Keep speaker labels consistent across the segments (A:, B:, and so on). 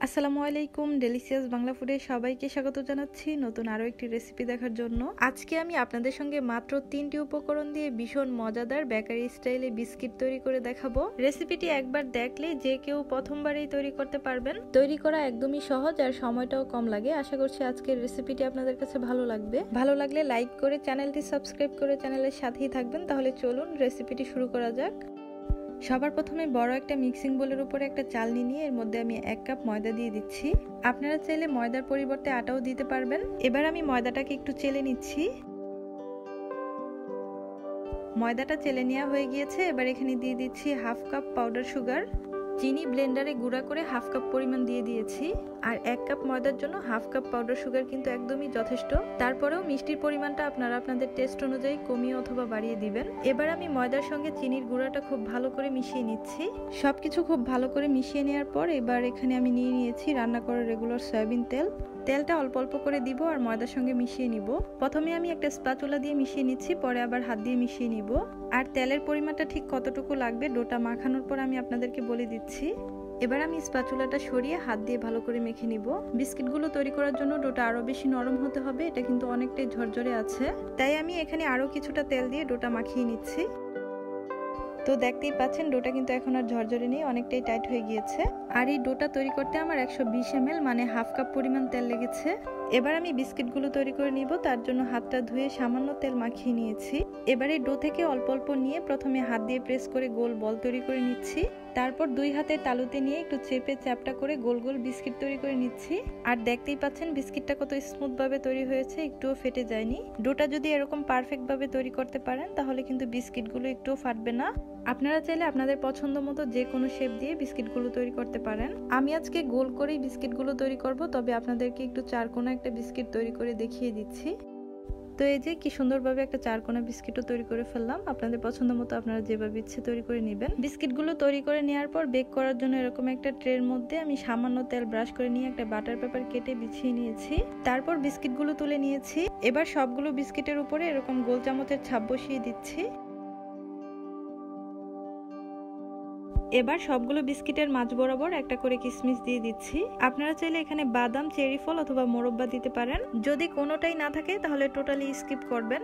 A: আসসালামু আলাইকুম, ডেলিসিয়াস বাংলা ফুডে সবাইকে স্বাগত জানাচ্ছি নতুন আরো একটি রেসিপি দেখার জন্য। আজকে আমি আপনাদের সঙ্গে মাত্র 3টি উপকরণ দিয়ে ভীষণ মজাদার বেকারি স্টাইলে বিস্কিট তৈরি করে দেখাবো। রেসিপিটি একবার দেখলে যে কেউ প্রথমবারেই তৈরি করতে পারবেন। তৈরি করা একদমই সহজ আর সময়টাও কম লাগে। আশা করছি আজকের রেসিপিটি আপনাদের কাছে ভালো লাগবে। ভালো লাগলে লাইক করে চ্যানেলটি সাবস্ক্রাইব করে চ্যানেলের সাথেই থাকবেন। তাহলে চলুন রেসিপিটি শুরু করা যাক। সবার প্রথমে বড় একটা মিক্সিং বোলের উপরে একটা চালনি নিয়ে এর মধ্যে আমি 1 কাপ ময়দা দিয়ে দিচ্ছি। আপনারা চাইলে ময়দার পরিবর্তে আটাও দিতে পারবেন। এবার আমি ময়দাটাকে একটু চেলে নিচ্ছি। ময়দাটা চেলে নেওয়া হয়ে গিয়েছে। এবার এখানে দিয়ে দিচ্ছি 1/2 কাপ পাউডার সুগার। চিনি ব্লেন্ডারে গুঁড়া করে 1/2 কাপ পরিমাণ দিয়ে দিয়েছি। আর 1 কাপ ময়দার জন্য 1/2 কাপ পাউডার সুগার কিন্তু একদমই যথেষ্ট। তারপরেও মিষ্টির পরিমাণটা আপনারা আপনাদের টেস্ট অনুযায়ী কমিয়ে অথবা বাড়িয়ে দিবেন। এবার আমি ময়দার সঙ্গে চিনির গুঁড়াটা খুব ভালো করে মিশিয়ে নিচ্ছি। সবকিছু খুব ভালো করে মিশিয়ে নেওয়ার পর এবার এখানে আমি নিয়ে নিয়েছি রান্না করা রেগুলার সয়াবিন তেল। তেলটা অল্প অল্প করে দিব আর ময়দার সঙ্গে মিশিয়ে নিব। প্রথমে আমি একটা স্প্যাচুলা দিয়ে মিশিয়ে নিচ্ছি, পরে আবার হাত দিয়ে মিশিয়ে নিব। আর তেলের পরিমাণটা ঠিক কতটুকু লাগবে ডোটা মাখানোর পর আমি আপনাদেরকে বলে দিচ্ছি। এবার আমি স্প্যাচুলাটা সরিয়ে হাত দিয়ে ভালো করে মেখে নিব। বিস্কিটগুলো তৈরি করার জন্য ডোটা আরো বেশি নরম হতে হবে। এটা কিন্তু অনেকটাই ঝরঝরে আছে, তাই আমি এখানে আরো কিছুটা তেল দিয়ে ডোটা মাখিয়ে নিচ্ছি। তো দেখতেই পাচ্ছেন ডোটা কিন্তু এখন আর ঝরঝরে নেই, অনেকটাই টাইট হয়ে গিয়েছে। আর এই ডোটা তৈরি করতে আমার 120 ml মানে 1/2 কাপ পরিমাণ তেল লেগেছে। এবার আমি বিস্কিটগুলো তৈরি করে নিব। তার জন্য হাতটা ধুয়ে সামান্য তেল মাখিয়ে নিয়েছি। এবার এই ডো থেকে অল্প অল্প নিয়ে প্রথমে হাত দিয়ে প্রেস করে গোল বল তৈরি করে নিচ্ছি। তারপর দুই হাতের তালুতে নিয়ে একটু চেপে চ্যাপটা করে গোল গোল বিস্কিট তৈরি করে নিচ্ছি। আর দেখতেই পাচ্ছেন বিস্কিটটা কত স্মুথ ভাবে তৈরি হয়েছে, একটুও ফেটে যায়নি। ডোটা যদি এরকম পারফেক্ট ভাবে তৈরি করতে পারেন তাহলে কিন্তু বিস্কিটগুলো একটুও ফাটবে না। আপনারা চাইলে আপনাদের পছন্দ মতো যে কোনো শেপ দিয়ে বিস্কিটগুলো তৈরি করতে পারেন। আমি আজকে গোল করেই বিস্কিটগুলো তৈরি করব, তবে আপনাদেরকে একটু চারকোনা একটা বিস্কিট তৈরি করে দেখিয়ে দিচ্ছি। তো এই যে কি সুন্দরভাবে একটা চারকোনা বিস্কিটও তৈরি করে ফেললাম। আপনাদের পছন্দ মতো আপনারা যেভাবে ইচ্ছে তৈরি করে নেবেন। বিস্কিটগুলো তৈরি করে নেওয়ার পর বেক করার জন্য এরকম একটা ট্রের মধ্যে আমি সামান্য তেল ব্রাশ করে নিয়ে একটা বাটার পেপার কেটে বিছিয়ে নিয়েছি। তারপর বিস্কিটগুলো তুলে নিয়েছি। এবার সবগুলো বিস্কিটের উপরে এরকম গোল চামচের ছাপ বসিয়ে দিচ্ছি। এবার সবগুলো বিস্কিটের মাঝ বরাবর একটা করে কিশমিশ দিয়ে দিচ্ছি। আপনারা চাইলে এখানে বাদাম, চেরি ফল অথবা মোরব্বা দিতে পারেন। যদি কোনোটাই না থাকে তাহলে টোটালি স্কিপ করবেন।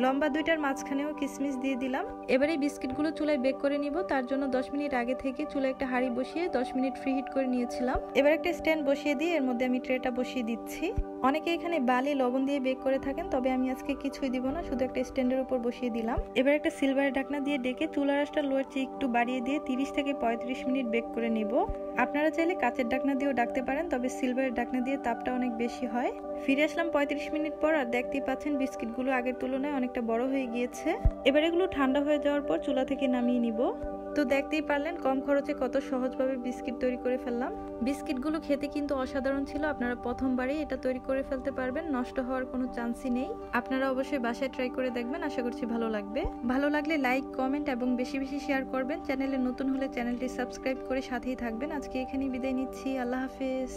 A: লম্বা দুইটার মাঝখানেও কিশমিশ দিয়ে দিলাম। এবার এই বিস্কিটগুলো চুলায় বেক করে নিব। তার জন্য 10 মিনিট আগে থেকে চুলায় একটা হাঁড়ি বসিয়ে 10 মিনিট ফ্রি হিট করে নিয়েছিলাম। এবার একটা স্ট্যান্ড বসিয়ে দিয়ে এর মধ্যে আমি ট্রেটা বসিয়ে দিচ্ছি। অনেকে এখানে বালি লবণ দিয়ে বেক করে থাকেন, তবে আমি আজকে কিছুই দিব না, শুধু একটা স্ট্যান্ডের উপর বসিয়ে দিলাম। এবার একটা সিলভারের ঢাকনা দিয়ে ডেকে চুলার আঁচটা লোয়ের চেয়ে একটু বাড়িয়ে দিয়ে 30 থেকে 35 মিনিট বেক করে নিব। আপনারা চাইলে কাচের ঢাকনা দিয়েও ডাকতে পারেন, তবে সিলভারের ঢাকনা দিয়ে তাপটা অনেক বেশি হয়। ফিরে আসলাম 35 মিনিট পর। আর দেখতেই পাচ্ছেন বিস্কিটগুলো আগের তুলনায় অনেকটা বড় হয়ে গিয়েছে। এবার এগুলো ঠান্ডা হয়ে যাওয়ার পর চুলা থেকে নামিয়ে নিব। তো দেখতেই পারলেন কম খরচে কত সহজভাবে বিস্কিট তৈরি করে ফেললাম। বিস্কিটগুলো খেতে কিন্তু অসাধারণ ছিল। আপনারা প্রথমবারই এটা তৈরি করে ফেলতে পারবেন, নষ্ট হওয়ার কোনো চান্সই নেই। আপনারা অবশ্যই বাসায় ট্রাই করে দেখবেন, আশা করছি ভালো লাগবে। ভালো লাগলে লাইক, কমেন্ট এবং বেশি বেশি শেয়ার করবেন। চ্যানেলে নতুন হলে চ্যানেলটি সাবস্ক্রাইব করে সাথেই থাকবেন। আজকে এখানেই বিদায় নিচ্ছি। আল্লাহ হাফেজ।